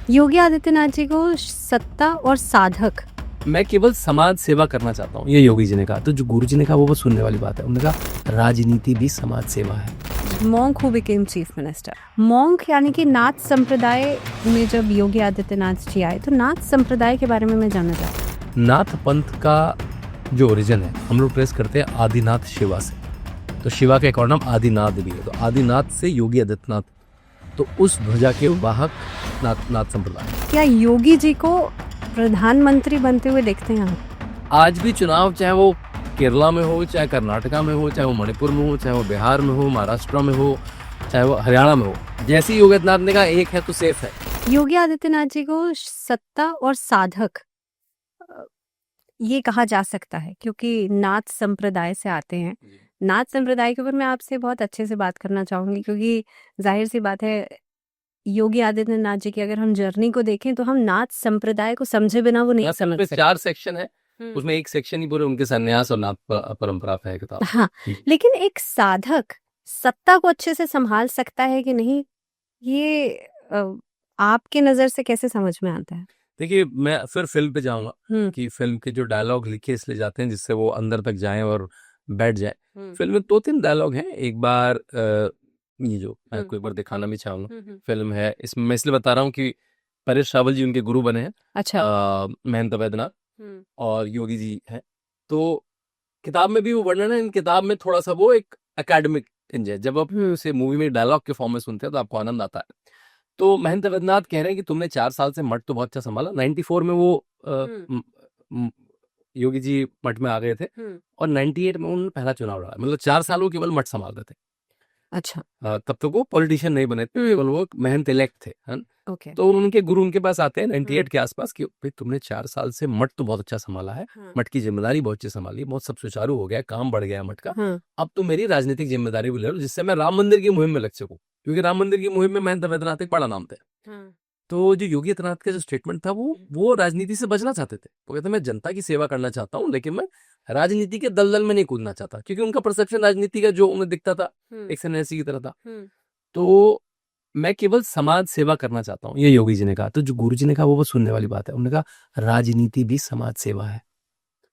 योगी आदित्यनाथ जी को सत्ता और साधक, मैं केवल समाज सेवा करना चाहता हूँ, ये योगी जी ने कहा। तो जो गुरु जी ने कहा वो बहुत सुनने वाली बात है। उन्होंने कहा राजनीति भी समाज सेवा है। Monk who became chief minister. Monk यानी कि नाथ संप्रदाय में जब योगी आदित्यनाथ जी आए तो नाथ संप्रदाय के बारे में मैं जानना चाहती हूँ। नाथ पंथ का जो ओरिजिन है हम लोग ट्रेस करते हैं आदिनाथ शिवा से। तो शिवा का एक और नाम आदिनाथ भी है। तो आदिनाथ से योगी आदित्यनाथ, तो उस ध्वजा के वाहक नाथ संप्रदाय। क्या योगी जी को प्रधानमंत्री बनते हुए देखते हैं आप? आज भी चुनाव, चाहे वो केरला में हो, चाहे कर्नाटका में हो, चाहे वो मणिपुर में हो, चाहे वो बिहार में हो, महाराष्ट्र में हो, चाहे वो हरियाणा में हो, जैसे ही योगी आदित्यनाथ ने कहा एक है तो सेफ है। योगी आदित्यनाथ जी को सत्ता और साधक ये कहा जा सकता है क्योंकि नाथ संप्रदाय से आते हैं। नाथ संप्रदाय के ऊपर मैं आपसे बहुत अच्छे से बात करना चाहूंगी क्योंकि जाहिर सी बात है योगी आदित्यनाथ जी की अगर हम जर्नी को देखें तो हम नाथ संप्रदाय को समझे बिना वो नहीं समझ सकते। 4 सेक्शन है, उसमें एक सेक्शन ही पूरे उनके सन्यास और नाथ परंपरा पे है किताब। हाँ, लेकिन एक साधक सत्ता को अच्छे से संभाल सकता है कि नहीं, ये आपके नजर से कैसे समझ में आता है? देखिए, मैं फिर फिल्म पे जाऊंगा कि फिल्म के जो डायलॉग लिखे इसलिए जाते हैं जिससे वो अंदर तक जाएं और बैठ जाए। फिल्म में 2-3 डायलॉग हैं। एक बार ये जो मैं आपको एक बार दिखाना भी चाहूंगा, फिल्म है, इसमें मैं इसलिए बता रहा हूँ कि परेश रावल जी उनके गुरु बने हैं। अच्छा। महंत वैद्यनाथ और योगी जी हैं। तो किताब में भी वो वर्णन है, इन किताब में थोड़ा सा वो एक एकेडमिक इंज है। जब आप उसे मूवी में डायलॉग के फॉर्म में सुनते हैं तो आपको आनंद आता है। तो महंत वैद्यनाथ कह रहे हैं कि तुमने 4 साल से मठ तो बहुत अच्छा संभाला। 94 में वो योगी जी मठ में आ गए थे और 98 में उन्होंने पहला चुनाव लड़ा। मतलब 4 साल वो केवल मठ संभाल रहे थे। अच्छा। तब तक वो पॉलिटिशियन नहीं बने थे, केवल वो महंत इलेक्ट थे, है ना? ओके। तो उनके गुरु उनके पास आते हैं 98 के आसपास कि भाई तुमने 4 साल से मठ तो बहुत अच्छा संभाला है, मठ की जिम्मेदारी बहुत अच्छी संभाली, बहुत सब सुचारू हो गया, काम बढ़ गया मठ का। अब तुम मेरी राजनीतिक जिम्मेदारी भी ले लो जिससे मैं राम मंदिर की मुहिम में लग सकूं, क्योंकि राम मंदिर की मुहिम में महंत वैद्यनाथ एक बड़ा नाम थे। तो जो योगी आदित्यनाथ का जो स्टेटमेंट था वो राजनीति से बचना चाहते थे। वो कहते मैं जनता की सेवा करना चाहता हूँ लेकिन मैं राजनीति के दलदल में नहीं कूदना चाहता, क्योंकि उनका परसेप्शन राजनीति का जो उन्हें दिखता था एक सन्यासी की तरह था। तो मैं केवल समाज सेवा करना चाहता हूँ, ये योगी जी ने कहा। तो जो गुरु जी ने कहा वो बहुत सुनने वाली बात है। उन्होंने कहा राजनीति भी समाज सेवा है।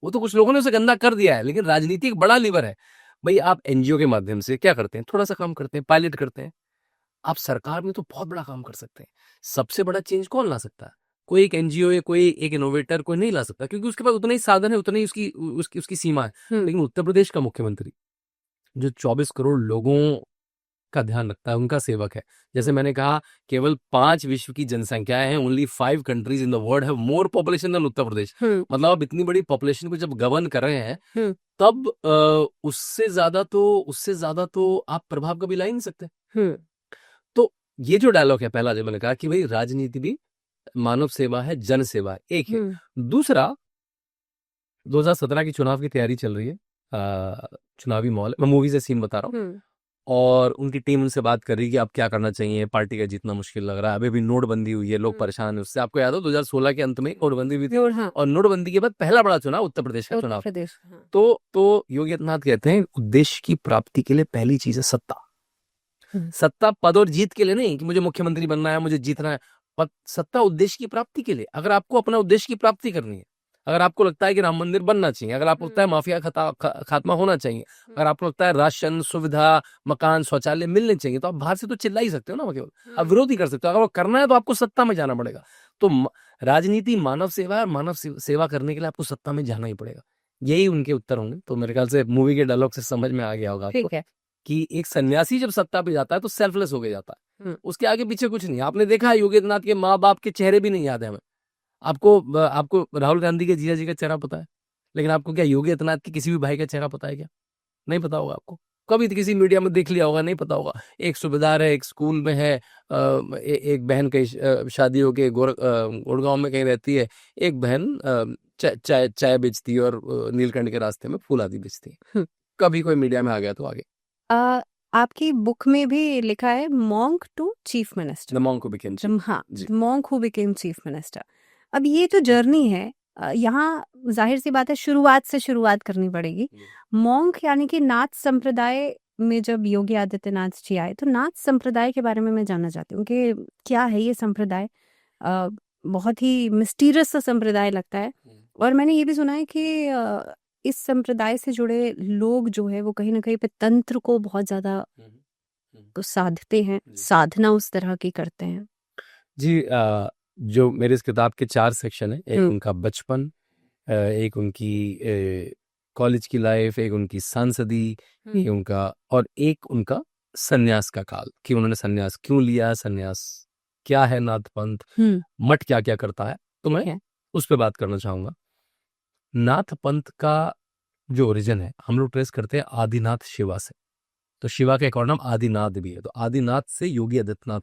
वो तो कुछ लोगों ने उसे गंदा कर दिया है, लेकिन राजनीति एक बड़ा लीवर है। भाई आप एनजीओ के माध्यम से क्या करते हैं, थोड़ा सा काम करते हैं, पायलट करते हैं। आप सरकार में तो बहुत बड़ा काम कर सकते हैं। सबसे बड़ा चेंज कौन ला सकता है? कोई एक एनजीओ या कोई एक इनोवेटर कोई नहीं ला सकता, क्योंकि उसके पास उतना ही साधन है, उतनी ही उसकी सीमा है। लेकिन उत्तर प्रदेश का मुख्यमंत्री जो 24 करोड़ लोगों का ध्यान रखता है, उनका सेवक है। जैसे मैंने कहा, केवल 5 विश्व की जनसंख्याएं हैं, only 5 countries in the world have more population than Uttar Pradesh. मतलब आप इतनी बड़ी पॉपुलेशन को जब गवर्न कर रहे हैं तब उससे ज्यादा तो आप प्रभाव कभी ला ही नहीं सकते। तो ये जो डायलॉग है पहला, जो मैंने कहा कि भाई राजनीति भी मानव सेवा है, जन सेवा है, एक है। दूसरा, 2017 की चुनाव की तैयारी चल रही है, चुनावी माहौल, मैं मूवी से सीन बता रहा हूँ, और उनकी टीम उनसे बात कर रही है कि आप क्या करना चाहिए, पार्टी का जीतना मुश्किल लग रहा है, अभी भी नोटबंदी हुई है, लोग परेशान है उससे। आपको याद हो 2016 के अंत में नोटबंदी हुई थी, और नोटबंदी के बाद पहला बड़ा चुनाव उत्तर प्रदेश का चुनाव। तो योगी आदित्यनाथ कहते हैं उद्देश्य की प्राप्ति के लिए पहली चीज है सत्ता। सत्ता पद और जीत के लिए नहीं कि मुझे मुख्यमंत्री बनना है, मुझे जीतना है। सत्ता उद्देश्य की प्राप्ति के लिए। अगर आपको अपना उद्देश्य की प्राप्ति करनी है, अगर आपको लगता है कि राम मंदिर बनना चाहिए, अगर आपको लगता है माफिया खात्मा होना चाहिए, अगर आपको लगता है राशन, सुविधा, मकान, शौचालय मिलने चाहिए, तो आप बाहर से तो चिल्ला ही सकते हो ना, केवल आप विरोध ही कर सकते हो। अगर वो करना है तो आपको सत्ता में जाना पड़ेगा। तो राजनीति मानव सेवा है, और मानव सेवा करने के लिए आपको सत्ता में जाना ही पड़ेगा। यही उनके उत्तर होंगे। तो मेरे ख्याल से मूवी के डायलॉग से समझ में आ गया होगा आपको कि एक सन्यासी जब सत्ता पे जाता है तो सेल्फलेस हो के जाता है, उसके आगे पीछे कुछ नहीं। आपने देखा है योगी आदित्यनाथ के माँ बाप के चेहरे भी नहीं याद है हमें। आपको राहुल गांधी के जीजा जी का चेहरा पता है, लेकिन आपको क्या योगी आदित्यनाथ के किसी भी भाई का चेहरा पता है क्या? नहीं पता होगा आपको। कभी किसी मीडिया में देख लिया होगा, नहीं पता होगा। एक सूबेदार है, एक स्कूल में है, एक बहन कहीं शादी होके गुड़गांव में कहीं रहती है, एक बहन चाय बेचती है और नीलकंठ के रास्ते में फूल आदि बेचती है। कभी कोई मीडिया में आ गया तो आगे। आपकी बुक में भी लिखा है monk to chief minister, the monk who became chief. हाँ, monk who became chief minister. अब ये जो जर्नी है, यहाँ जाहिर सी बात है शुरुआत से शुरुआत करनी पड़ेगी। मॉन्क यानी कि नाथ संप्रदाय में जब योगी आदित्यनाथ जी आए तो नाथ संप्रदाय के बारे में मैं जानना चाहती हूँ कि क्या है ये संप्रदाय, बहुत ही मिस्टीरियस सा संप्रदाय लगता है। और मैंने ये भी सुना है कि इस संप्रदाय से जुड़े लोग जो है वो कहीं ना कहीं पे तंत्र को बहुत ज्यादा तो साधते हैं, साधना उस तरह की करते हैं। जी, जो मेरे इस किताब के 4 सेक्शन है, एक उनका बचपन, एक उनकी कॉलेज की लाइफ, एक उनकी सांसदी, ये उनका, और एक उनका सन्यास का काल, कि उन्होंने सन्यास क्यों लिया, सन्यास क्या है, नाथ पंथ, मठ क्या क्या करता है, तो मैं उस पर बात करना चाहूंगा। नाथ पंथ का जो ओरिजिन है हम लोग ट्रेस करते हैं आदिनाथ शिवा से। तो शिवा का एक और नाम आदिनाथ भी है, तो आदिनाथ से योगी आदित्यनाथ,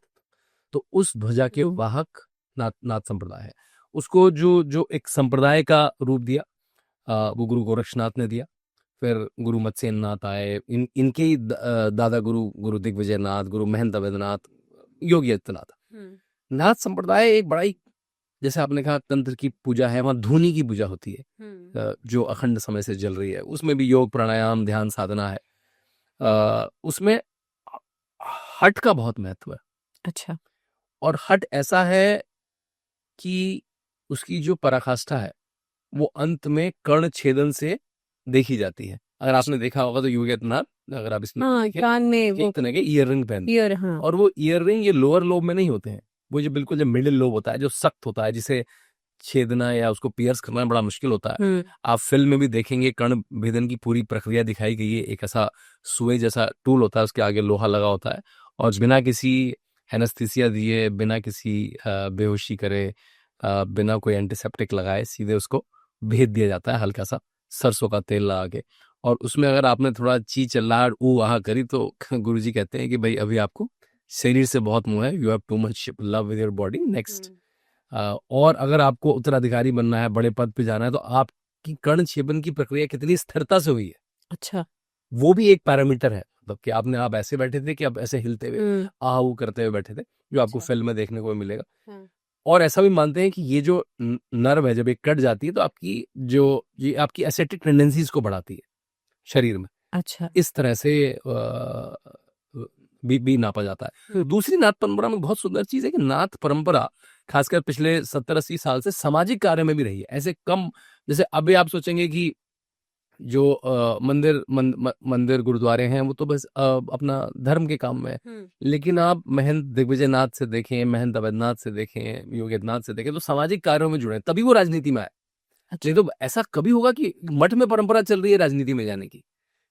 तो उस ध्वजा के वाहक नाथ संप्रदाय है। उसको जो जो एक संप्रदाय का रूप दिया वो गुरु गोरक्षनाथ ने दिया। फिर गुरु मत्स्येन नाथ आए, इनके ही दादा गुरु दिग्विजय नाथ, गुरु महंत अवैधनाथ, योगी आदित्यनाथ। नाथ संप्रदाय एक बड़ा ही, जैसे आपने कहा तंत्र की पूजा है, वहाँ धूनी की पूजा होती है जो अखंड समय से चल रही है। उसमें भी योग प्राणायाम ध्यान साधना है। उसमें हठ का बहुत महत्व है। अच्छा। और हठ ऐसा है कि उसकी जो पराकाष्ठा है वो अंत में कर्ण छेदन से देखी जाती है। अगर आपने देखा होगा तो योगी आदित्यनाथ, अगर आप इसमें कान में वो तरह के ईयर रिंग पहनते, और वो ईयर रिंग ये लोअर लोब में नहीं होते हैं, वो जो बिल्कुल जो मिडिल लोब होता है, जो सख्त होता है, जिसे छेदना या उसको पियर्स करना बड़ा मुश्किल होता है। आप फिल्म में भी देखेंगे कर्ण भेदन की पूरी प्रक्रिया दिखाई गई है। एक ऐसा सुई जैसा टूल होता है, उसके आगे लोहा लगा होता है, और बिना किसी एनेस्थीसिया दिए, बिना किसी बेहोशी करे, बिना कोई एंटीसेप्टिक लगाए, सीधे उसको भेद दिया जाता है, हल्का सा सरसों का तेल लगा के। और उसमें अगर आपने थोड़ा ची चिल्लाहट ऊ आहा करी तो गुरुजी कहते हैं कि भाई अभी आपको शरीर से बहुत मोह है, you have too much love with your body, next. और अगर आपको उत्तराधिकारी बनना है, बड़े पद पे जाना है, तो आपकी कर्ण छेदन की प्रक्रिया कितनी स्थिरता से हुई है। अच्छा। वो भी एक पैरामीटर है, मतलब कि आप ऐसे बैठे थे कि आप ऐसे हिलते हुए आहू करते हुए बैठे थे, जो आपको फिल्म में देखने को मिलेगा। और ऐसा भी मानते हैं कि ये जो नर्व है जब एक कट जाती है तो आपकी जो ये आपकी एसेटिक टेंडेंसीज को बढ़ाती है शरीर में। अच्छा। इस तरह से भी नापा जाता है। दूसरी नाथ परंपरा में बहुत सुंदर चीज है कि नाथ परंपरा खासकर पिछले 70-80 साल से सामाजिक कार्य में भी रही है। ऐसे कम, जैसे अभी आप सोचेंगे कि जो मंदिर गुरुद्वारे हैं वो तो बस अपना धर्म के काम में है, लेकिन आप महंत दिग्विजय नाथ से देखें, महंत अवैधनाथ से देखें, योगी आदित्यनाथ से देखें, तो सामाजिक कार्यों में जुड़े, तभी वो राजनीति में आए। नहीं तो ऐसा कभी होगा कि मठ में परंपरा चल रही है राजनीति में जाने की,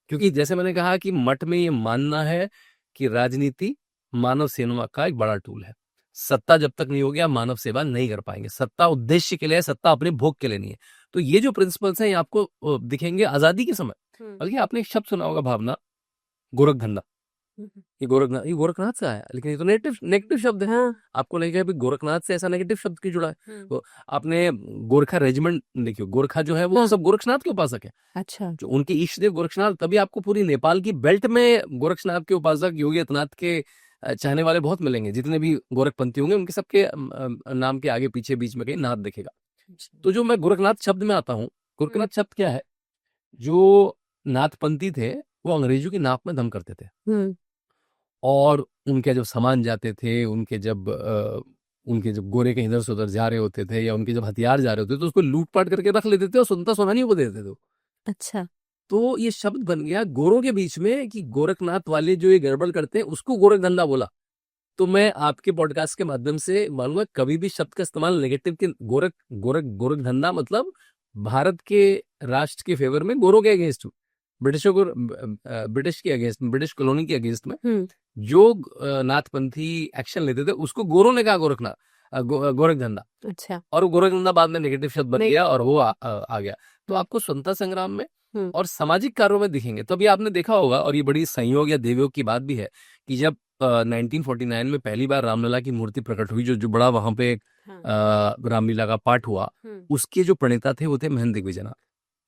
क्योंकि जैसे मैंने कहा कि मठ में ये मानना है कि राजनीति मानव सेवा का एक बड़ा टूल है। सत्ता जब तक नहीं होगी आप मानव सेवा नहीं कर पाएंगे। सत्ता उद्देश्य के लिए है, सत्ता अपने भोग के लिए नहीं है। तो ये जो प्रिंसिपल्स हैं ये आपको दिखेंगे आजादी के समय। बल्कि आपने एक शब्द सुना होगा भावना, गोरख धंधा। ये गोरखनाथ से आया, लेकिन ये तो नेगेटिव शब्द है। आपको लगेगा भी गोरखनाथ से ऐसा नेगेटिव शब्द क्यों जुड़ा है। तो आपने गोरखा रेजिमेंट देखियो, गोरखा जो है वो सब गोरक्षनाथ के उपासक है। अच्छा। जो उनके इष्ट देव गोरक्षनाथ, तभी आपको पूरी नेपाल की बेल्ट में गोरक्षनाथ के उपासक, योगी आदित्यनाथ के चाहने वाले बहुत मिलेंगे। जितने भी गोरखपंथी होंगे उनके सबके नाम के आगे पीछे बीच में कहीं नाथ दिखेगा। तो जो मैं गोरखनाथ शब्द में आता हूँ, गोरखनाथ शब्द क्या है, जो नाथपंथी थे वो अंग्रेजों की नाप में दम करते थे, और उनके जो सामान जाते थे, उनके जब गोरे कहीं इधर से उधर जा रहे होते थे, या उनके जब हथियार जा रहे होते थे, तो उसको लूटपाट करके रख लेते थे और सुनता सोनानियों को दे देते थे। अच्छा। तो ये शब्द बन गया गोरों के बीच में कि गोरखनाथ वाले जो ये गड़बड़ करते हैं उसको गोरख धंधा बोला। तो मैं आपके पॉडकास्ट के माध्यम से मानूंगा कभी भी शब्द का इस्तेमाल नेगेटिव के, गोरख धंधा मतलब भारत के राष्ट्र के फेवर में, गोरों के अगेंस्ट, ब्रिटिश के अगेंस्ट, ब्रिटिश कॉलोनी के अगेंस्ट में जो नाथपंथी एक्शन लेते थे उसको गोरों ने कहा गोरख धंधा। अच्छा। और गोरख धंधा बाद में नेगेटिव शब्द बन गया और वो आ गया। तो आपको स्वतंत्रता संग्राम में और सामाजिक कार्यों में दिखेंगे। तो अभी आपने देखा होगा, और ये बड़ी संयोग या देवयोग की बात भी है, कि जब 1949 में पहली बार रामलला की मूर्ति प्रकट हुई, जो बड़ा वहां पे रामलीला का पाठ हुआ, उसके जो प्रणेता थे वो थे महंत दिग्विजयनाथ।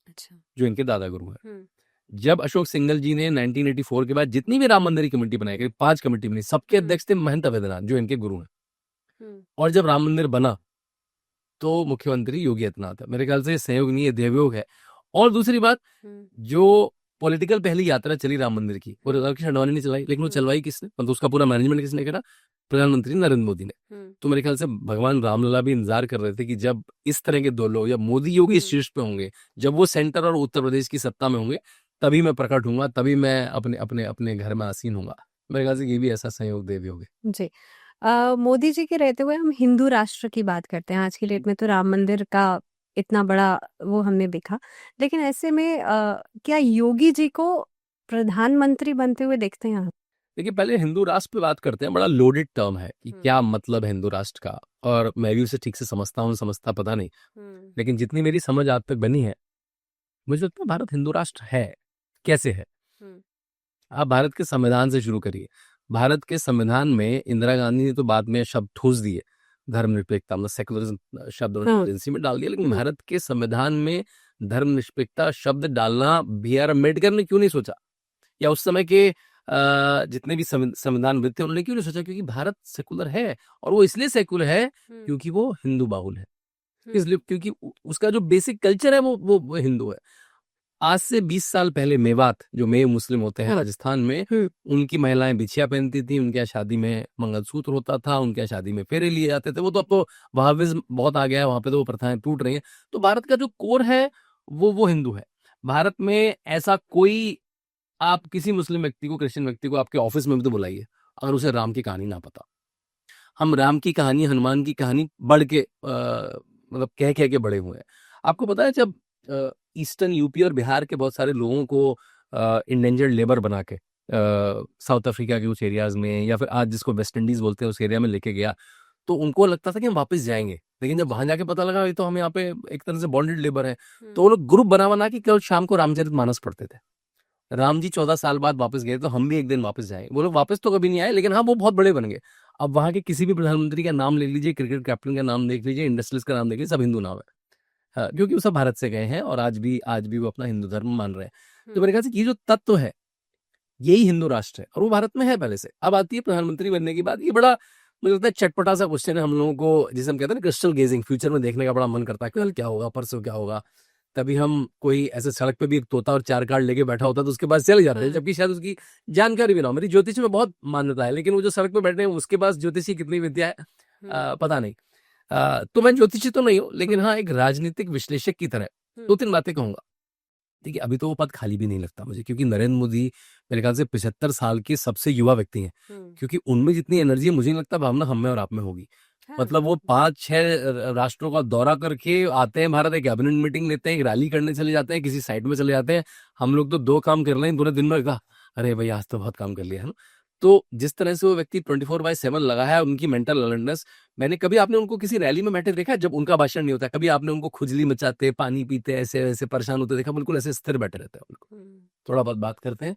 अच्छा। जो इनके दादा गुरु हैं। जब अशोक सिंघल जी ने 1984 के बाद जितनी भी राम मंदिर की कमेटी बनाई गई, 5 कमेटी बनी, सबके अध्यक्ष थे महंत अवैधनाथ, जो इनके गुरु हैं। और जब राम मंदिर बना तो मुख्यमंत्री योगी आदित्यनाथ है। मेरे ख्याल से ये संयोग नहीं है, देवयोग है। और दूसरी बात, जो पॉलिटिकल पहली यात्रा चली राम मंदिर की, और राकेश अडवाणी ने चलाई, लेकिन वो चलवाई किसने, मतलब उसका पूरा मैनेजमेंट किसने करा? प्रधानमंत्री नरेंद्र मोदी ने। तो मेरे ख्याल से भगवान रामलला भी इंतजार कर रहे थे कि जब इस तरह के दो लोग, जब मोदी योगी इस शीर्ष पे होंगे, जब वो सेंटर और उत्तर प्रदेश की सत्ता में होंगे, तभी मैं प्रकट हूंगा, तभी मैं अपने अपने अपने घर में आसीन होगा। मेरे ख्याल से ये भी ऐसा संयोग दे भी होगे जी। मोदी जी के रहते हुए हम हिंदू राष्ट्र की बात करते हैं। आज की डेट में तो राम मंदिर का इतना बड़ा वो हमें दिखा, लेकिन ऐसे में क्या योगी जी को प्रधानमंत्री बनते हुए देखते हैं आप? देखिए, पहले हिंदू राष्ट्र पे बात करते हैं। बड़ा लोडेड टर्म है कि क्या मतलब है हिंदू राष्ट्र का, और मैं भी उसे ठीक से समझता पता नहीं, लेकिन जितनी मेरी समझ आज तक बनी है, मुझे लगता है भारत हिंदू राष्ट्र है। कैसे है? आप भारत के संविधान से शुरू करिए। भारत के संविधान में इंदिरा गांधी ने तो बाद में शब्द ठोस दिए, धर्मनिरपेक्षता, मतलब सेकुलरिज्म शब्द एजेंसी में डाल दिया, लेकिन भारत के संविधान में धर्मनिरपेक्षता शब्द डालना बी आर अम्बेडकर ने क्यों नहीं सोचा, या उस समय के जितने भी संविधानविद थे उन्होंने क्यों नहीं सोचा? क्योंकि भारत सेकुलर है, और वो इसलिए सेकुलर है क्योंकि वो हिंदू बाहुल है, इसलिए क्योंकि उसका जो बेसिक कल्चर है वो हिंदू है। आज से 20 साल पहले मेवात, जो मे मुस्लिम होते हैं राजस्थान में, उनकी महिलाएं बिछिया पहनती थी, उनके यहाँ शादी में मंगलसूत्र होता था, उनके यहाँ शादी में फेरे लिए जाते थे। वो तो अब तो वहाविज्म बहुत आ गया है, वहां पे तो वो प्रथाएं टूट रही हैं। तो भारत का जो कोर है वो हिंदू है। भारत में ऐसा कोई, आप किसी मुस्लिम व्यक्ति को, क्रिश्चियन व्यक्ति को आपके ऑफिस में भी तो बुलाइए, अगर उसे राम की कहानी ना पता। हम राम की कहानी, हनुमान की कहानी बढ़ के मतलब कह के बड़े हुए हैं। आपको पता है, जब ईस्टर्न यूपी और बिहार के बहुत सारे लोगों को इंडेंजर्ड लेबर बना के साउथ अफ्रीका के कुछ एरियाज में, या फिर आज जिसको वेस्ट इंडीज बोलते हैं उस एरिया में लेके गया, तो उनको लगता था कि हम वापस जाएंगे, लेकिन जब वहां जाके पता लगा ये तो हम यहाँ पे एक तरह से बॉन्डेड लेबर है, तो वो लोग ग्रुप बना के कल शाम को रामचरितमानस पढ़ते थे। राम जी 14 साल बाद वापस गए, तो हम भी एक दिन वापस जाएंगे। वो लोग वापस तो कभी नहीं आए, लेकिन हाँ, वो बहुत बड़े बन गए। अब वहां के किसी भी प्रधानमंत्री का नाम ले लीजिए, क्रिकेट कैप्टन का नाम देख लीजिए, इंडस्ट्रियलिस्ट का नाम देख लीजिए, सब हिंदू नाम है। हाँ, क्योंकि वो सब भारत से गए हैं, और आज भी वो अपना हिंदू धर्म मान रहे हैं। तो मेरे ख्याल से ये जो तत्व है, यही हिंदू राष्ट्र है, और वो भारत में है पहले से। अब आती है प्रधानमंत्री बनने की बात। ये बड़ा, मुझे लगता है, चटपटा सा क्वेश्चन है हम लोगों को, जिसे हम कहते हैं ना क्रिस्टल गेजिंग, फ्यूचर में देखने का बड़ा मन करता है, कल क्या होगा, परसों क्या होगा। तभी हम कोई ऐसे सड़क पे भी एक तोता और 4 कार्ड लेके बैठा होता है, तो उसके पास चले जाते हैं, जबकि शायद उसकी जानकारी भी ना हो। मेरी ज्योतिष में बहुत मान्यता है, लेकिन वो जो सड़क पे बैठे हैं उसके पास ज्योतिष की कितनी विद्या है पता नहीं। तो मैं ज्योतिषी तो नहीं हूँ, लेकिन हाँ, एक राजनीतिक विश्लेषक की तरह 2-3 बातें कहूंगा। देखिए, अभी तो वो पद खाली भी नहीं लगता मुझे, क्योंकि नरेंद्र मोदी मेरे ख्याल से 75 साल के सबसे युवा व्यक्ति हैं, क्योंकि उनमें जितनी एनर्जी है, मुझे नहीं लगता भावना हम में और आप में होगी। मतलब वो 5-6 राष्ट्रों का दौरा करके आते हैं भारत, एक कैबिनेट मीटिंग लेते हैं, एक रैली करने चले जाते हैं, किसी साइड में चले जाते हैं। हम लोग तो 2 काम कर रहे हैं पूरे दिन में, कहा अरे भाई आज तो बहुत काम कर लिया है ना। तो जिस तरह से वो व्यक्ति 24/7 लगा है, उनकी मेंटल अलर्टनेस, मैंने कभी, आपने उनको किसी रैली में बैठे देखा है जब उनका भाषण नहीं होता? कभी आपने उनको खुजली मचाते, पानी पीते, ऐसे ऐसे परेशान होते देखा? बिल्कुल ऐसे स्थिर बैठे रहते हैं। उनको थोड़ा बहुत बात करते हैं,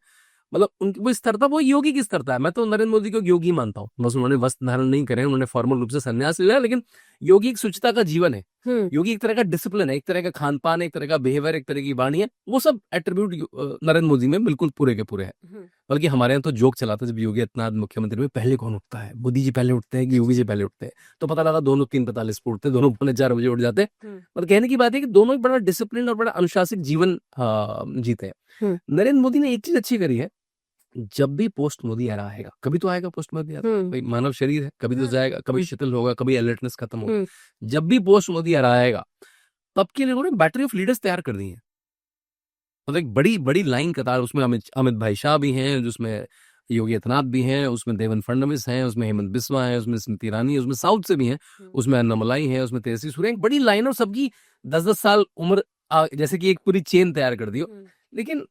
मतलब उनकी वो स्थिरता, वो योगी की स्थिरता है। मैं तो नरेंद्र मोदी को योगी मानता हूँ। बस उन्होंने वस्त्र धारण नहीं करे, उन्होंने फॉर्मल रूप से संन्यास लिया, लेकिन योगी एक शुचिता का जीवन है, योगी एक तरह का डिसिप्लिन है, एक तरह का खान पान, एक तरह का बिहेवियर, एक तरह की वाणी है। वो सब एट्रीब्यूट नरेंद्र मोदी में बिल्कुल पूरे के पूरे हैं। बल्कि हमारे यहाँ तो जोक चलाता है, जब योगी आदित्यनाथ मुख्यमंत्री में, पहले कौन उठता है, मोदी जी पहले उठते हैं कि योगी जी पहले उठते हैं? तो पता लगा दोनों 3:45 पे उठते, दोनों 3:45 उठ जाते हैं। मतलब कहने की बात है कि दोनों एक बड़ा डिसिप्लिन और बड़ा अनुशासित जीवन जीते हैं। नरेंद्र मोदी ने एक चीज अच्छी करी है, जब भी पोस्ट मोदी एरा आएगा, कभी तो आएगा पोस्ट मोदी एरा, भाई मानव शरीर है, कभी तो जाएगा, कभी शिथिल होगा, कभी अलर्टनेस खत्म होगा। जब भी पोस्ट मोदी एरा आएगा, तब के लिए उन्होंने बैटरी ऑफ लीडर्स तैयार कर दी है। मतलब एक बड़ी बड़ी लाइन कतार, उसमें अमित भाई शाह भी हैं, जिसमें योगी आदित्यनाथ भी हैं, उसमें देवेंद्र फडणवीस हैं, उसमें हेमंत बिस्वा है, उसमें स्मृति ईरानी, उसमें साउथ से भी हैं, उसमें अन्नामलाई है, उसमें तेजस्वी सूर्या, एक बड़ी लाइन, और सबकी 10-10 साल उम्र, जैसे कि एक पूरी चेन तैयार कर दी हो। लेकिन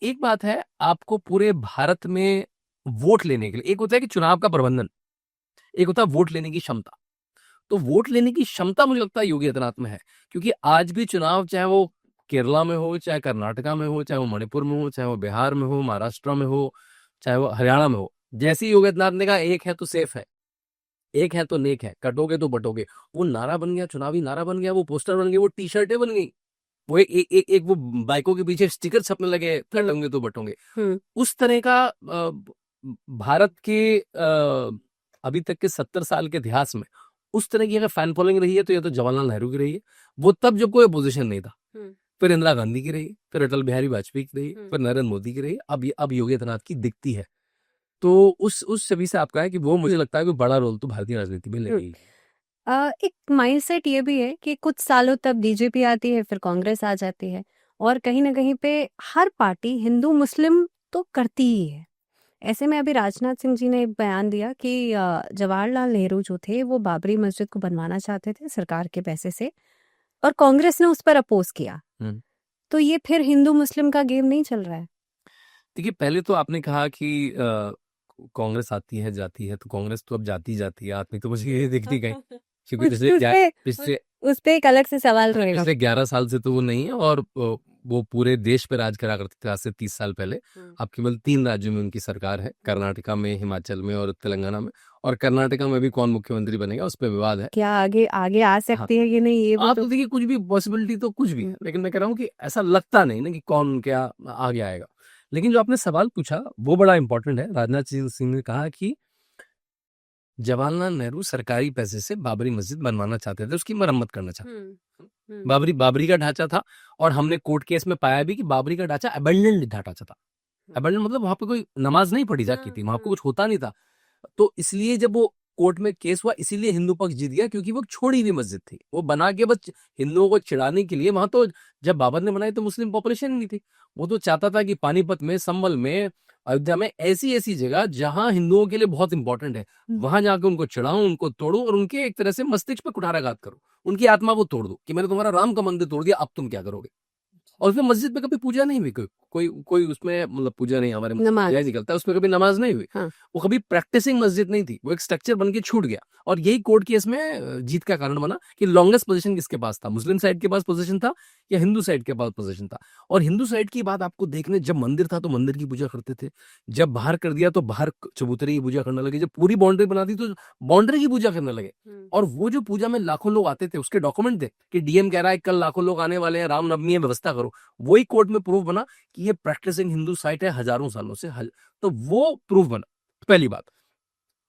एक बात है, आपको पूरे भारत में वोट लेने के लिए, एक होता है कि चुनाव का प्रबंधन, एक होता है वोट लेने की क्षमता। तो वोट लेने की क्षमता मुझे लगता है योगी आदित्यनाथ में है, क्योंकि आज भी चुनाव, चाहे वो केरला में हो, चाहे कर्नाटका में हो, चाहे वो मणिपुर में हो, चाहे वो बिहार में हो, महाराष्ट्र में हो, चाहे वो हरियाणा में हो, जैसे ही योगी आदित्यनाथ ने कहा एक है तो सेफ है, एक है तो नेक है, कटोगे तो बटोगे, वो नारा बन गया, चुनावी नारा बन गया, वो पोस्टर बन गए, वो टी शर्टें बन गई, वो एक वो बाइकों के पीछे स्टिकर छपने लगे, कटोगे तो बटोगे। उस तरह का भारत के अभी तक के 70 साल के इतिहास में उस तरह की अगर फैन फॉलोइंग रही है, तो ये तो जवाहरलाल नेहरू की रही है। वो तब जब कोई अपोजिशन नहीं था, फिर इंदिरा गांधी की रही, फिर अटल बिहारी वाजपेयी की रही, फिर नरेंद्र मोदी की रही, अब योगी आदित्यनाथ की दिखती है। तो उस छवि से आपका है कि वो मुझे लगता है कि बड़ा रोल तो भारतीय राजनीति में ले रही है। एक माइंडसेट ये भी है कि कुछ सालों तक बीजेपी आती है, फिर कांग्रेस आ जाती है, और कहीं ना कहीं पे हर पार्टी हिंदू मुस्लिम तो करती ही है। ऐसे में अभी राजनाथ सिंह जी ने एक बयान दिया कि जवाहरलाल नेहरू जो थे वो बाबरी मस्जिद को बनवाना चाहते थे सरकार के पैसे से, और कांग्रेस ने उस पर अपोज किया। तो ये फिर हिंदू मुस्लिम का गेम नहीं चल रहा है। देखिए, पहले तो आपने कहा कि कांग्रेस आती है जाती है, तो कांग्रेस तो अब जाती जाती है, आदमी तो मुझे ये दिखती गई, क्योंकि पिछले उस पे एक अलग से सवाल रहेगा। पिछले 11 साल से तो वो नहीं है, और वो पूरे देश पे राज करा करते थे आज से 30 साल पहले। अब केवल 3 राज्यों में उनकी सरकार है, कर्नाटका में, हिमाचल में और तेलंगाना में। और कर्नाटका में भी कौन मुख्यमंत्री बनेगा उस पर विवाद है। क्या आगे आगे आ सकती है कि नहीं, ये आप तो देखिए, कुछ भी पॉसिबिलिटी तो कुछ भी है, लेकिन मैं कह रहा हूँ कि ऐसा लगता नहीं ना कि कौन क्या आगे आएगा। लेकिन जो आपने सवाल पूछा वो बड़ा इंपॉर्टेंट है। राजनाथ सिंह ने कहा कि जवाहरलाल नेहरू सरकारी पैसे से बाबरी मस्जिद बनवाना चाहते थे, उसकी मरम्मत करना चाहते थे। बाबरी का ढांचा था, और हमने कोर्ट केस में पाया भी कि बाबरी का ढांचा अबेंडन्ड ढांचा था। अबेंडन्ड मतलब वहां पे कोई नमाज नहीं पढ़ी जाती थी, वहां पे कुछ होता नहीं था। तो इसलिए जब वो कोर्ट में केस हुआ, इसीलिए हिंदू पक्ष जीत गया, क्योंकि वो छोड़ी हुई मस्जिद थी, वो बना के बस हिंदुओं को चिढ़ाने के लिए। वहां तो जब बाबर ने बनाई तो मुस्लिम पॉपुलेशन नहीं थी। वो तो चाहता था कि पानीपत में, संभल में, अयोध्या में ऐसी ऐसी जगह जहां हिंदुओं के लिए बहुत इंपॉर्टेंट है, वहां जाकर उनको चढ़ाऊं, उनको तोड़ूं, और उनके एक तरह से मस्तिष्क पे कुठाराघात करूं, उनकी आत्मा को तोड़ दूं कि मैंने तुम्हारा राम का मंदिर तोड़ दिया, अब तुम क्या करोगे। और उसमें मस्जिद में कभी पूजा नहीं हुई, कोई उसमें मतलब पूजा नहीं, हमारे जायज निकलता है, उसमें कभी नमाज नहीं हुई। वो कभी प्रैक्टिसिंग मस्जिद नहीं थी, वो एक स्ट्रक्चर बन के छूट गया। और यही कोर्ट केस में जीत का कारण बना कि लॉन्गेस्ट पोजीशन किसके पास था, मुस्लिम साइड के पास पोजीशन था या हिंदू साइड के पास पोजीशन था। और हिंदू साइड की बात आपको देखने, जब मंदिर था तो मंदिर की पूजा करते थे, जब बाहर कर दिया तो बाहर चबूतरे की पूजा करने लगे, जब पूरी बाउंड्री बना दी तो बाउंड्री की पूजा करने लगे। और वो जो पूजा में लाखों लोग आते थे, उसके डॉक्यूमेंट थे कि डीएम कह रहा है कल लाखों लोग आने वाले हैं, रामनवमी है, व्यवस्था करो। वही कोर्ट में प्रूफ बना कि ये प्रैक्टिसिंग हिंदू साइट है हजारों सालों से। तो वो प्रूफ बना, पहली बात।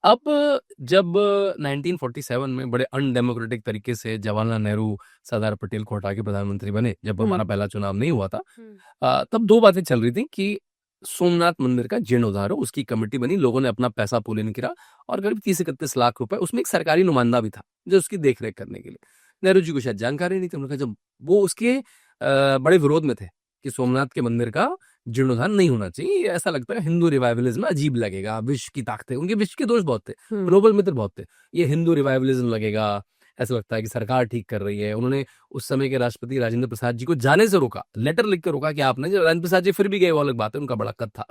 अब जब 1947 में बड़े अनडेमोक्रेटिक तरीके से जवाहरलाल नेहरू सरदार पटेल को हटा के प्रधानमंत्री बने, जब हमारा पहला चुनाव नहीं हुआ था, तब दो बातें चल रही थी कि सोमनाथ मंदिर का जीर्णोद्धार हो, उसकी कमेटी बनी, लोगों ने अपना पैसा पुल इन किया, और करीब 30-31 लाख रुपए, उसमें एक सरकारी नुमाइंदा भी था जो उसकी देखरेख करने के लिए। नेहरू जी को शायद जानकारी नहीं थी, उन्होंने कहा, जब वो उसके बड़े विरोध में थे कि सोमनाथ के मंदिर का जीर्णोद्धार नहीं होना चाहिए, ऐसा लगता है हिंदू रिवाइवलिज्म अजीब लगेगा, विश्व की ताकतें, उनके विश्व के दोष बहुत थे, ग्लोबल मित्र बहुत थे, ये हिंदू रिवाइवलिज्म लगेगा, ऐसा लगता है कि सरकार ठीक कर रही है। उन्होंने उस समय के राष्ट्रपति राजेंद्र प्रसाद जी को जाने से रोका, लेटर लिख कर रोका कि आप नहीं। राजेंद्र प्रसाद जी फिर भी गए, वो अलग बात है, उनका बड़ा कद था।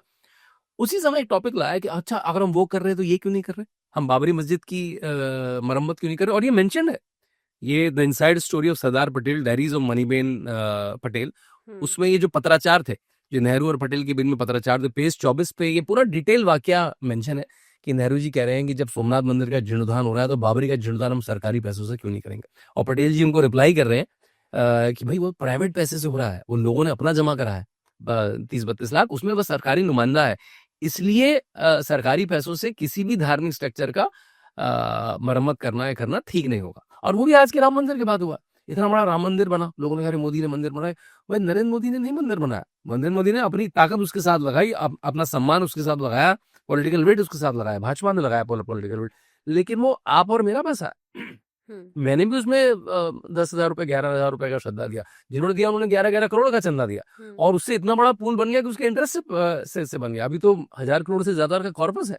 उसी समय एक टॉपिक लाया कि अच्छा, अगर हम वो कर रहे हैं तो ये क्यों नहीं कर रहे, हम बाबरी मस्जिद की मरम्मत क्यों नहीं कर रहे। और ये मेंशन है, ये the inside story of Sardar Patel, diaries of Maniben Patel, उसमें ये जो पत्राचार थे, जो नेहरू और पटेल के बीच में पत्राचार थे, पेज 24 पे ये पूरा डिटेल वाकया मेंशन है कि नेहरू जी कह रहे हैं कि जब सोमनाथ मंदिर का जीर्णोद्धार हो रहा है तो बाबरी का जीर्णोद्धार हम सरकारी पैसों से क्यों नहीं करेंगे। और पटेल जी उनको रिप्लाई कर रहे हैं कि भाई वो प्राइवेट पैसे से हो रहा है, वो लोगों ने अपना जमा करा है 30-32 लाख, उसमें बस सरकारी नुमाइंदा है, इसलिए सरकारी पैसों से किसी भी धार्मिक स्ट्रक्चर का मरम्मत करना या करना ठीक नहीं होगा। और वो भी आज के राम मंदिर के बाद हुआ, इतना बड़ा राम मंदिर बना, लोगों ने कहा मोदी ने मंदिर बनाया। भाई नरेंद्र मोदी ने नहीं मंदिर बनाया, नरेंद्र मोदी ने अपनी ताकत उसके साथ लगाई, अपना सम्मान उसके साथ लगाया, पॉलिटिकल वेट उसके साथ लगाया, भाजपा ने लगाया पॉलिटिकल वेट, लेकिन वो आप और मेरा पैसा है। मैंने भी उसमें 10,000 रुपए, 11,000 रुपए का चंदा दिया, जिन्होंने दिया उन्होंने 11-11 करोड़ का चंदा दिया, और उससे इतना बड़ा पूल बन गया कि उसके इंटरेस्ट से बन गया। अभी तो 1,000 करोड़ से ज्यादा का कॉर्पस है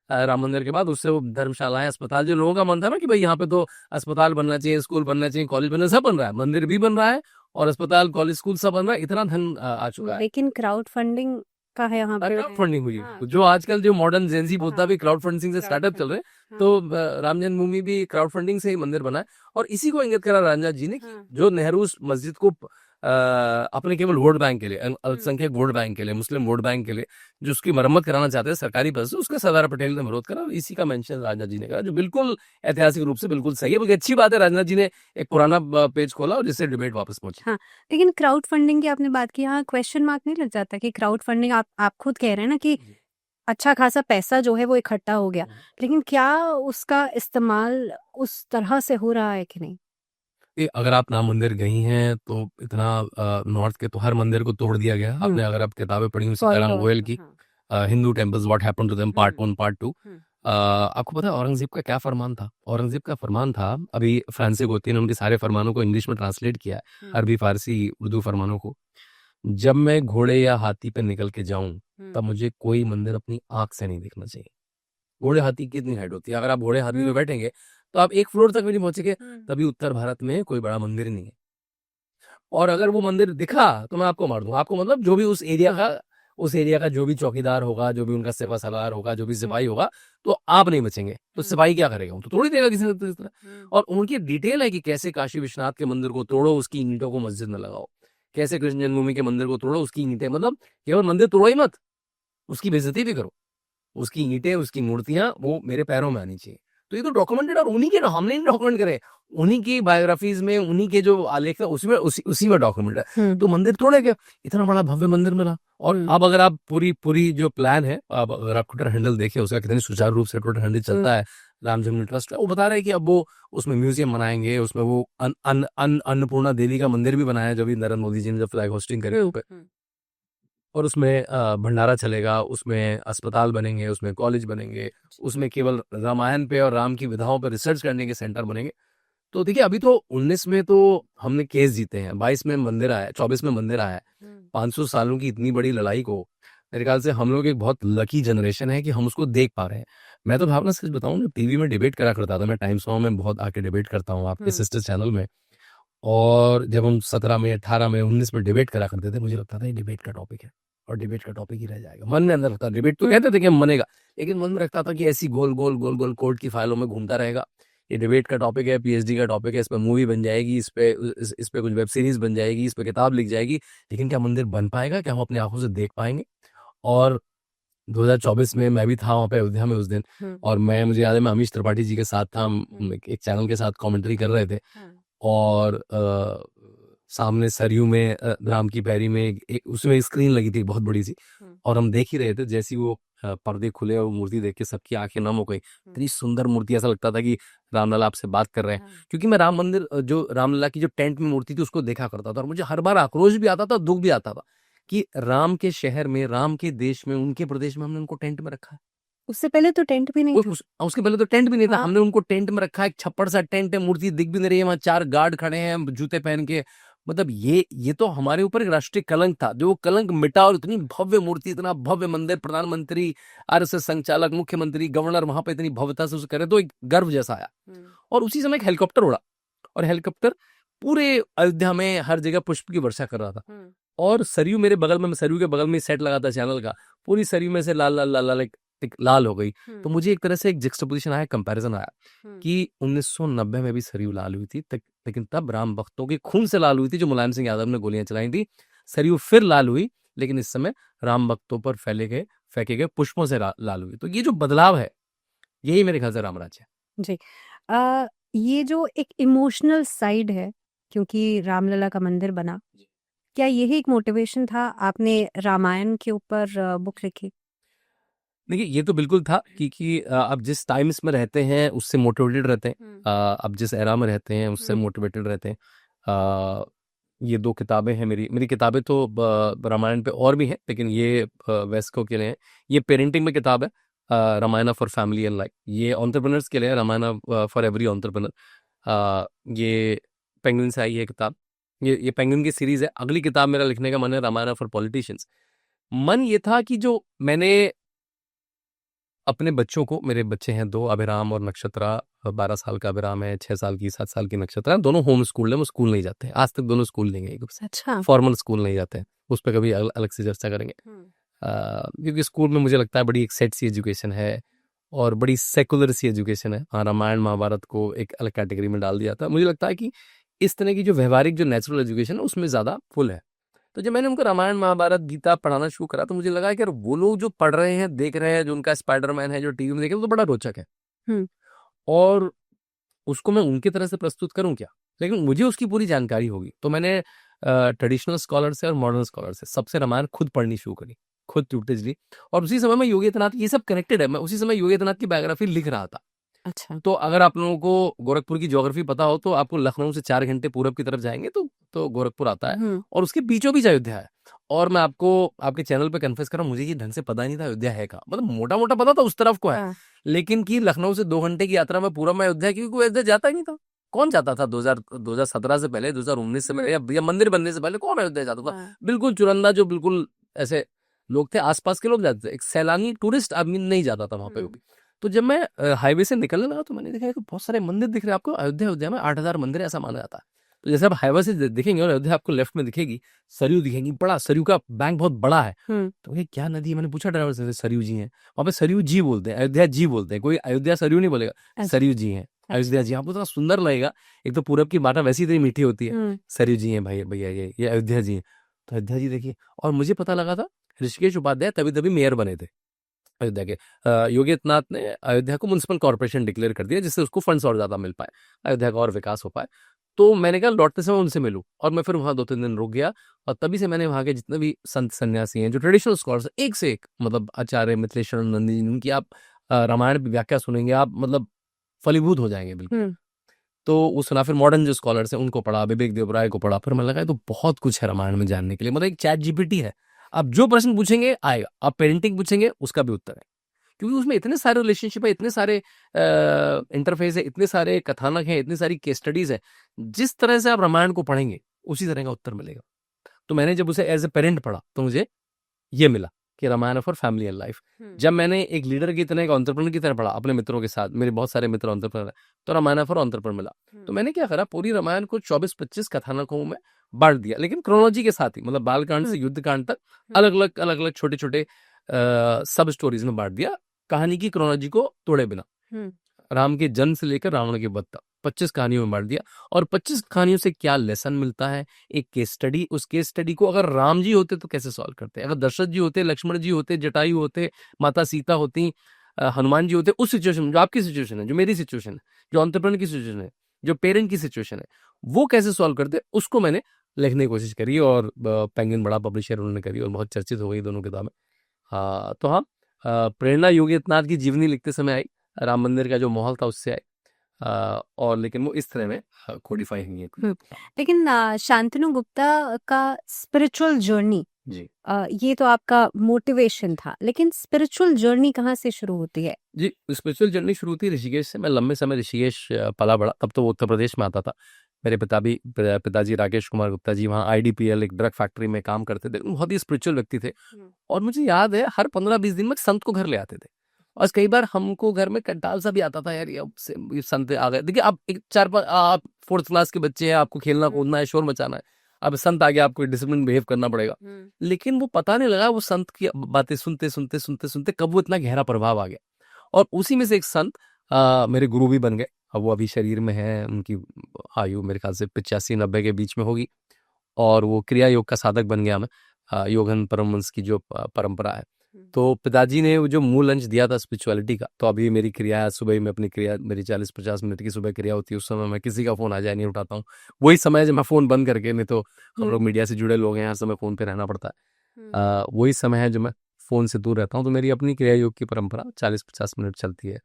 राम मंदिर के बाद। उससे वो धर्मशालाएं, अस्पताल, जो लोगों का मन था ना कि भाई यहाँ पे तो अस्पताल बनना चाहिए, स्कूल बनना चाहिए, कॉलेज बनना, सब बन रहा है, मंदिर भी बन रहा है और अस्पताल, कॉलेज, स्कूल सब बन रहा है, इतना धन आ चुका है। लेकिन क्राउड फंडिंग का है यहाँ पे, क्राउड फंडिंग हुई है, जो आजकल जो मॉडर्न जेंजी बोलता भी क्राउड फंडिंग से स्टार्टअप चल रहे हैं। तो राम जन्मभूमि भी क्राउड फंडिंग से ही मंदिर बना है, और इसी को इंगित करा राजनाथ जी ने, जो नेहरू मस्जिद को अपने केवल वोट बैंक के लिए, अल्पसंख्यक वोट बैंक के लिए, मुस्लिम वोट बैंक के लिए, जो उसकी मरम्मत कराना चाहते हैं सरकारी पैसे, उसका सरदार पटेल ने विरोध करा, इसी का मेंशन राजनाथ जी ने करा, जो बिल्कुल ऐतिहासिक रूप से बिल्कुल सही है। बल्कि अच्छी बात है, राजनाथ जी ने एक पुराना पेज खोला और जिससे डिबेट वापस पहुंची। हाँ, लेकिन क्राउड फंडिंग की आपने बात की, यहाँ क्वेश्चन मार्क नहीं लग जाता कि क्राउड फंडिंग, आप खुद कह रहे हैं ना कि अच्छा खासा पैसा जो है वो इकट्ठा हो गया, लेकिन क्या उसका इस्तेमाल उस तरह से हो रहा है कि नहीं? अगर आप राम मंदिर गई हैं तो इतना नॉर्थ के तो हर मंदिर को तोड़ दिया गया। आपने अगर आप किताबें पढ़ी हुई सीताराम गोयल की Hindu temples what happened to them part 1 part 2, आपको पता है औरंगजेब का क्या फरमान था? औरंगजेब का फरमान था, अभी फ्रांसिस गोती ने उनके सारे फरमानों को इंग्लिश में ट्रांसलेट किया है, अरबी फारसी उर्दू फरमानों को। जब मैं घोड़े या हाथी पे निकल के जाऊं तब मुझे कोई मंदिर अपनी आंख से नहीं देखना चाहिए। घोड़े हाथी की कितनी हाइट होती है, अगर आप घोड़े हाथी पे बैठेंगे तो आप एक फ्लोर तक भी नहीं पहुंचेंगे। तभी उत्तर भारत में कोई बड़ा मंदिर ही नहीं है, और अगर वो मंदिर दिखा तो मैं आपको मार दूंगा। आपको मतलब जो भी उस एरिया का जो भी चौकीदार होगा, जो भी उनका सेवा सलार होगा, जो भी सिपाही होगा, तो आप नहीं बचेंगे। तो सिपाही क्या करेगा? वो तो तोड़ ही देगा किसी न किसी तरह। और उनकी डिटेल है कि कैसे काशी विश्वनाथ के मंदिर को तोड़ो, उसकी ईंटों को मस्जिद में लगाओ, कैसे कृष्ण जन्मभूमि के मंदिर को तोड़ो, उसकी ईंटें, मतलब केवल मंदिर तोड़ो ही मत, उसकी बेइज्जती भी करो, उसकी ईंटें, उसकी मूर्तियां वो मेरे पैरों में आनी चाहिए। तो ये तो डॉक्यूमेंटेड, और उन्हीं के, हमने नहीं डॉक्यूमेंट करे, उन्हीं की बायोग्राफीज में, उन्हीं के जो आलेख है उसमें, उसी में डॉक्यूमेंट है। तो मंदिर तोड़े गया, इतना बड़ा भव्य मंदिर मिला। और अब अगर आप पूरी जो प्लान है, अब अगर आप ट्विटर हैंडल देखें उसका कितनी सुचारू रूप से ट्विटर हैंडल चलता है, राम जन्मभूमि ट्रस्ट, वो बता रहे हैं कि अब वो उसमें म्यूजियम बनाएंगे, उसमें वो अन्नपूर्णा देवी का मंदिर भी बनाया जो भी नरेंद्र मोदी जी ने जब फ्लैग होस्टिंग करी, और उसमें भंडारा चलेगा, उसमें अस्पताल बनेंगे, उसमें कॉलेज बनेंगे, उसमें केवल रामायण पे और राम की विधाओं पर रिसर्च करने के सेंटर बनेंगे। तो देखिए, अभी तो 19 में तो हमने केस जीते हैं, 22 में मंदिर आया, 24 में मंदिर आया है। 500 सालों की इतनी बड़ी लड़ाई को मेरे ख्याल से हम लोग एक बहुत लकी जनरेशन है कि हम उसको देख पा रहे हैं। मैं तो भावना सच बताऊं, जब टीवी में डिबेट करा करता था, मैं टाइम्स नाउ में बहुत आके डिबेट करता हूँ आपके सिस्टर चैनल में, और जब हम 17 में, 18 में, 19 में डिबेट करा करते थे, मुझे लगता था ये डिबेट का टॉपिक है और डिबेट का टॉपिक ही रह जाएगा। मन में अंदर लगता, डिबेट तो कहते थे कि हम मनेगा, लेकिन मन में रखता था कि ऐसी गोल गोल गोल गोल कोर्ट की फाइलों में घूमता रहेगा। ये डिबेट का टॉपिक है, पीएचडी का टॉपिक है, इस पे मूवी बन जाएगी, इस पे कुछ वेब सीरीज बन जाएगी, इस पे किताब लिख जाएगी, लेकिन क्या मंदिर बन पाएगा? क्या हम अपनी आंखों से देख पाएंगे? और 2024 में मैं भी था वहाँ पे अयोध्या में उस दिन, और मुझे याद है मैं अमीश त्रिपाठी जी के साथ था, हम एक चैनल के साथ कमेंट्री कर रहे थे, और सामने सरयू में राम की पैरी में उसमें एक स्क्रीन लगी थी बहुत बड़ी सी, और हम देख ही रहे थे, जैसी वो पर्दे खुले और मूर्ति देख के सबकी आंखें नम हो गई। इतनी सुंदर मूर्ति, ऐसा लगता था कि रामलला आपसे बात कर रहे हैं। क्योंकि मैं राम मंदिर, जो रामलला की जो टेंट में मूर्ति थी, उसको देखा करता था, और मुझे हर बार आक्रोश भी आता था, दुख भी आता था कि राम के शहर में, राम के देश में, उनके प्रदेश में हमने उनको टेंट में रखा है। उससे पहले तो टेंट भी नहीं था। उसके पहले तो टेंट भी नहीं था, हमने उनको टेंट में रखा है, एक छप्पड़ सा टेंट है, मूर्ति दिख भी नहीं रही है, वहां 4 गार्ड खड़े हैं जूते पहन के। मतलब ये तो हमारे ऊपर एक राष्ट्रीय कलंक था, जो कलंक मिटा, और इतनी भव्य मूर्ति, इतना भव्य मंदिर, प्रधानमंत्री, आरएसएस संचालक, मुख्यमंत्री, गवर्नर वहां पे इतनी भव्यता से उसे करे, तो एक गर्व जैसा आया। और उसी समय एक हेलीकॉप्टर उड़ा, और हेलीकॉप्टर पूरे अयोध्या में हर जगह पुष्प की वर्षा कर रहा था, और सरयू मेरे बगल में, सरयू के बगल में सेट लगा था चैनल का, पूरी सरयू में से लाल लाल लाल लाल एक लाल हो गई। तो मुझे एक तरह से एक जुक्सटापोजिशन आया, कंपैरिजन आया कि 1990 में भी सरयू लाल हुई थी, लेकिन तब राम भक्तों के खून से लाल हुई थी, जो मुलायम सिंह यादव ने गोलियां चलाई थी। सरयू फिर लाल हुई, लेकिन इस समय राम भक्तों पर फेंके गए पुष्पों से लाल हुई। तो ये जो बदलाव है, यही मेरे ख्याल से रामराज है जी। ये जो एक इमोशनल साइड है, क्योंकि रामलला का मंदिर बना, क्या यही एक मोटिवेशन था आपने रामायण के ऊपर बुक लिखी? देखिए, ये तो बिल्कुल था, क्योंकि आप जिस टाइम्स में रहते हैं उससे मोटिवेटेड रहते हैं, आप जिस एरा में रहते हैं उससे मोटिवेटेड रहते हैं। ये 2 किताबें हैं मेरी किताबें तो रामायण पे और भी हैं, लेकिन ये वेस्को के लिए है। ये पेरेंटिंग में किताब है, Ramayan for family and life. ये एंटरप्रेन्योर्स के लिए, रामायण फॉर एवरी एंटरप्रेन्योर। ये पेंगुइन से आई है किताब, ये पेंगुइन की सीरीज है। अगली किताब मेरा लिखने का मन है, रामायण फॉर पॉलिटिशियंस। मन ये था कि जो मैंने अपने बच्चों को, मेरे बच्चे हैं 2, अभिराम और नक्षत्रा, 12 साल का अभिराम है, 6 साल की, 7 साल की नक्षत्रा, दोनों होम स्कूल है, वो स्कूल नहीं जाते हैं आज तक, दोनों स्कूल नहीं गए। अच्छा। फॉर्मल स्कूल नहीं जाते हैं, उस पर कभी अलग से चर्चा करेंगे। क्योंकि स्कूल में मुझे लगता है बड़ी एक सेट सी एजुकेशन है, और बड़ी सेकुलर सी एजुकेशन है। रामायण महाभारत को एक अलग कैटेगरी में डाल दिया था। मुझे लगता है कि इस तरह की जो व्यवहारिक, जो नेचुरल एजुकेशन है, उसमें ज़्यादा फुल है। तो जब मैंने उनको रामायण महाभारत गीता पढ़ाना शुरू करा, तो मुझे लगा कि यार वो लोग जो पढ़ रहे हैं, देख रहे हैं, जो उनका स्पाइडरमैन है जो टीवी में देखे, वो तो बड़ा रोचक है, और उसको मैं उनकी तरह से प्रस्तुत करूं क्या? लेकिन मुझे उसकी पूरी जानकारी होगी। तो मैंने ट्रेडिशनल स्कॉलर से और मॉडर्न स्कॉलर से सबसे रामायण खुद पढ़नी शुरू करी, खुद ट्यूटर्स ली। और उसी समय मैं योगी आदित्यनाथ, ये सब कनेक्टेड है, मैं उसी समय योगी आदित्यनाथ की बायोग्राफी लिख रहा था। अच्छा। तो अगर आप लोगों को गोरखपुर की ज्योग्राफी पता हो तो आपको लखनऊ से 4 घंटे पूरब की तरफ जाएंगे तो गोरखपुर आता है और उसके बीचों बीच अयोध्या है। और मैं आपको आपके चैनल पे कन्फेस कर रहा हूँ, मुझे ये ढंग से पता नहीं था अयोध्या है कहाँ, मतलब मोटा मोटा पता था उस तरफ को है, लेकिन कि लखनऊ से 2 घंटे की यात्रा में पूरब में अयोध्या, क्योंकि कोई अयोध्या जाता ही नहीं था। कौन जाता था 2017 से पहले, 2019 से पहले या मंदिर बनने से पहले कौन अयोध्या जाता था? बिल्कुल चुरंदा, जो बिल्कुल ऐसे लोग थे, आसपास के लोग जाते थे, एक सैलानी टूरिस्ट आदमी नहीं जाता था वहां पे भी। तो जब मैं हाईवे से निकलने लगा तो मैंने देखा कि बहुत सारे मंदिर दिख रहे हैं आपको। अयोध्या में 8,000 मंदिर ऐसा माना जाता है। तो जैसे आप हाईवे से दिखेंगे और अयोध्या आपको लेफ्ट में दिखेगी, सरयू दिखेंगी, बड़ा सरयू का बैंक बहुत बड़ा है। तो ये क्या नदी है? मैंने पूछा ड्राइवर से, सरयू जी है। वहाँ पे सरयू जी बोलते हैं, अयोध्या जी बोलते हैं, कोई अयोध्या सरयू नहीं बोलेगा, सरयू जी है, अयोध्या जी। आपको इतना सुंदर लगेगा, एक तो पूरब की बाटा वैसी इतनी मीठी होती है, सरयू जी है भाई भैया, ये अयोध्या जी है। तो अयोध्या जी देखिए, और मुझे पता लगा था ऋषिकेश उपाध्याय तभी मेयर बने थे अयोध्या के। योगी आदित्यनाथ ने अयोध्या को म्युनिसिपल कॉर्पोरेशन डिक्लेयर कर दिया, जिससे उसको फंड्स और ज्यादा मिल पाए, अयोध्या का और विकास हो पाए। तो मैंने कहा लौटते समय उनसे मिलूं, और मैं फिर वहां 2-3 दिन रुक गया। और तभी से मैंने वहां के जितने भी संत सन्यासी हैं, जो ट्रेडिशनल स्कॉलर्स, एक से एक, मतलब आचार्य मिथिलेश्वर नंदी जी, उनकी आप रामायण की व्याख्या सुनेंगे, आप मतलब फलीभूत हो जाएंगे बिल्कुल। तो वो सुना, फिर मॉडर्न जो स्कॉलर्स हैं उनको पढ़ा, विवेक देवराय को पढ़ा, फिर मैं लगा तो बहुत कुछ है रामायण में जानने के लिए, मतलब एक चैट जीपीटी है। आप जो प्रश्न पूछेंगे आएगा, आप पेरेंटिंग पूछेंगे उसका भी उत्तर है, क्योंकि उसमें इतने सारे रिलेशनशिप है, इतने सारे इंटरफेस है, इतने सारे कथानक हैं, इतनी सारी केस स्टडीज है। जिस तरह से आप रामायण को पढ़ेंगे उसी तरह का उत्तर मिलेगा। तो मैंने जब उसे एज ए पेरेंट पढ़ा तो मुझे ये मिला कि Ramayan for family and life. जब मैंने एक लीडर की तरह, एक एंटरप्रेन्योर की तरह पढ़ा अपने मित्रों के साथ, मेरे बहुत सारे मित्र एंटरप्रेन्योर हैं, तो रामायण फॉर एंटरप्रेन्योर मिला। तो मैंने क्या करा, पूरी रामायण को 24-25 कथानकों में बांट दिया, लेकिन क्रोनोलॉजी के साथ ही, मतलब बालकांड से युद्धकांड तक अलग अलग छोटे छोटे सब स्टोरीज में बांट दिया, कहानी की क्रोनोलॉजी को तोड़े बिना। राम के जन्म से लेकर रावण के वध तक 25 कहानियों में बांट दिया। और 25 कहानियों से क्या लेसन मिलता है, एक केस स्टडी, उस केस स्टडी को अगर राम जी होते तो कैसे सॉल्व करते, अगर दशरथ जी होते, लक्ष्मण जी होते, जटायु होते, माता सीता होती, हनुमान जी होते, उस सिचुएशन में, जो आपकी सिचुएशन है, जो मेरी सिचुएशन है, जो एंटरप्रेन्योर की सिचुएशन है, जो पेरेंट की सिचुएशन है, वो कैसे सॉल्व करते, उसको मैंने लिखने की कोशिश करी। और पेंगुइन बड़ा पब्लिशर उन्होंने करी और बहुत चर्चित हो गई दोनों किताबें। हाँ, तो हाँ, प्रेरणा योगी आदित्यनाथ की जीवनी लिखते समय आई, राम मंदिर का जो माहौल था उससे आई, और लेकिन वो इस तरह में कोडिफाई हुई है। लेकिन शांतनु गुप्ता का स्पिरिचुअल जर्नी जी ये तो आपका मोटिवेशन था, लेकिन स्पिरिचुअल जर्नी कहाँ से शुरू होती है? जी, स्पिरिचुअल जर्नी शुरू हुई ऋषिकेश से। मैं लंबे समय ऋषिकेश पला बड़ा, तब तो वो उत्तर प्रदेश में आता था। मेरे पिताजी राकेश कुमार गुप्ता जी वहाँ IDPL एक ड्रग फैक्ट्री में काम करते थे, बहुत ही स्पिरिचुअल व्यक्ति थे। और मुझे याद है हर 15-20 दिन में संत को घर ले आते थे, और कई बार हमको घर में कंटाल सा भी आता था, यार ये संत आ गए। देखिए, आप एक 4-5 आप 4th क्लास के बच्चे हैं, आपको खेलना कूदना है, शोर मचाना है, अब संत आ गया, आपको डिसिप्लिन बिहेव करना पड़ेगा। लेकिन वो पता नहीं लगा, वो संत की बातें सुनते सुनते सुनते सुनते कब वो इतना गहरा प्रभाव आ गया। और उसी में से एक संत मेरे गुरु भी बन गए। अब वो अभी शरीर में है, उनकी आयु मेरे ख्याल से 85-90 के बीच में होगी, और वो क्रिया योग का साधक बन गया मैं, योगन परमहंस की जो परंपरा है। तो पिताजी ने वो जो मूल अंश दिया था स्पिरिचुअलिटी का, तो अभी मेरी क्रिया सुबह ही, मैं अपनी क्रिया, मेरी 40-50 मिनट की सुबह क्रिया होती है, उस समय मैं किसी का फोन आ जाए नहीं उठाता हूँ। वही समय जब मैं फोन बंद करके, नहीं तो हम लोग मीडिया से जुड़े लोग हैं, हर समय फोन पे रहना पड़ता है, वही समय है जो मैं फोन से दूर रहता हूँ। तो मेरी अपनी क्रिया योग की परंपरा 40-50 मिनट चलती है।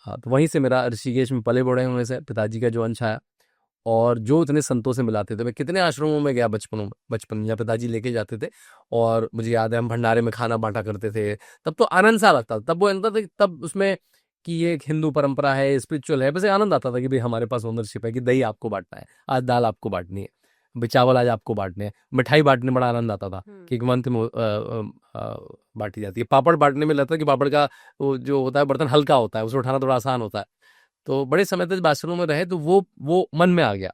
हाँ, तो वहीं से मेरा ऋषिकेश में पले बड़े होने से पिताजी का जो अंश आया, और जो इतने संतों से मिलाते थे। मैं कितने आश्रमों में गया बचपन में, पिताजी लेके जाते थे, और मुझे याद है हम भंडारे में खाना बांटा करते थे। तब तो आनंद सा लगता था, तब वो लगता था कि तब उसमें कि ये एक हिंदू परंपरा है, स्पिरिचुअल है, बस आनंद आता था कि भाई हमारे पास ओनरशिप है, कि दही आपको बांटना है, आज दाल आपको बांटनी है, भाई चावल आज आपको बांटने हैं, मिठाई बांटने में बड़ा आनंद आता था कि एक मंथ में बांटी जाती है। पापड़ बांटने में लगता है कि पापड़ का वो जो होता है बर्तन हल्का होता है, उसे उठाना थोड़ा आसान होता है। तो बड़े समय तक आश्रमों में रहे तो वो मन में आ गया।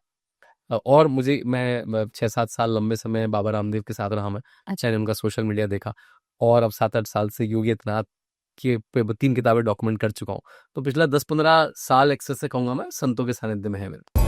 और मैं 6-7 साल लंबे समय बाबा रामदेव के साथ रहा मैं। अच्छा, उनका सोशल मीडिया देखा, और अब 7-8 साल से योगी आदित्यनाथ के 3 किताबें डॉक्यूमेंट कर चुका हूँ। तो पिछला 10-15 साल एक्सेस से कहूँगा मैं संतों के सानिध्य में है मेरे।